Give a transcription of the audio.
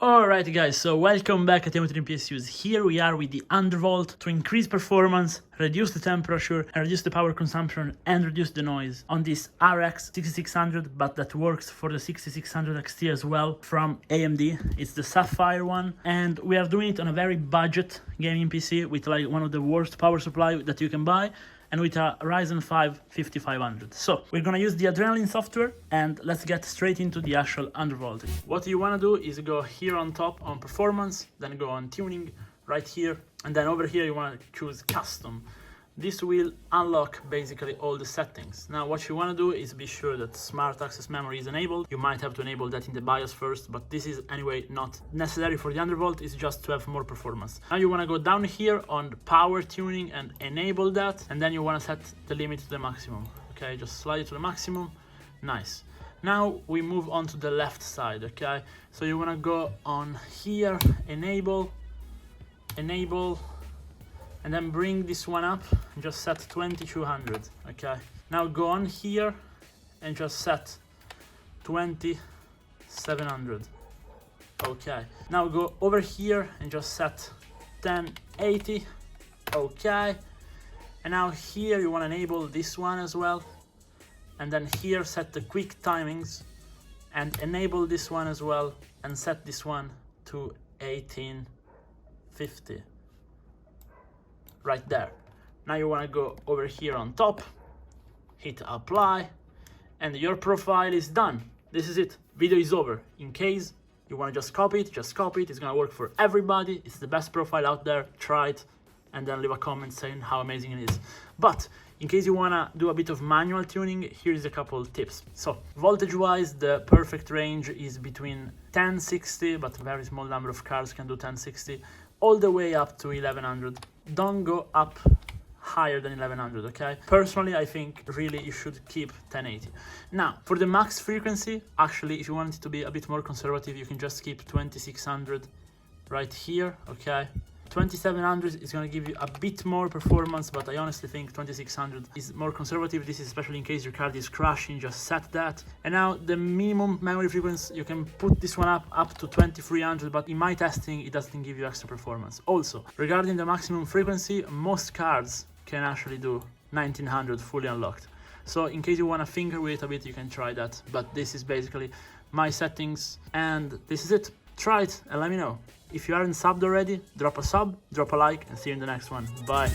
Alright guys, so welcome back at PSUs. Here we are with the Undervolt to increase performance, reduce the temperature, and reduce the power consumption and reduce the noise on this RX 6600, but that works for the 6600 XT as well from AMD. It's the Sapphire one, and we are doing it on a very budget gaming PC with like one of the worst power supply that you can buy, and with a Ryzen 5 5500. So we're gonna use the Adrenaline software, and let's get straight into the actual undervolting. What you wanna do is go here on top on performance, then go on tuning right here, and then over here you wanna choose custom. This will unlock basically all the settings. Now what you want to do is be sure that smart access memory is enabled. You might have to enable that in the BIOS first, but this is anyway not necessary for the Undervolt. It's just to have more performance. Now you want to go down here on power tuning and enable that, and then you want to set the limit to the maximum. Okay, just slide it to the maximum. Nice. Now we move on to the left side. Okay, so you want to go on here, enable, and then bring this one up and just set 2200. Okay, now go on here and just set 2700. Okay, now go over here and just set 1080. Okay, and now here you want to enable this one as well, and then here set the quick timings and enable this one as well, and set this one to 1850. Right there. Now you want to go over here on top, hit apply, and your profile is done. This is it. Video is over. In case you want to just copy it, just copy it. It's gonna work for everybody. It's the best profile out there. Try it and then leave a comment saying how amazing it is. But in case you want to do a bit of manual tuning, here's a couple tips. So voltage wise, the perfect range is between 1060, but a very small number of cards can do 1060, all the way up to 1100. Don't go up higher than 1100, okay? Personally, I think really you should keep 1080. Now, for the max frequency, actually, if you want it to be a bit more conservative, you can just keep 2600 right here, okay? 2700 is going to give you a bit more performance, but I honestly think 2600 is more conservative. This is especially in case your card is crashing, just set that. And now the minimum memory frequency, you can put this one up to 2300, but in my testing, it doesn't give you extra performance. Also, regarding the maximum frequency, most cards can actually do 1900 fully unlocked. So in case you want to finger with it a bit, you can try that. But this is basically my settings, and this is it. Try it and let me know. If you aren't subbed already, drop a sub, drop a like, and see you in the next one. Bye.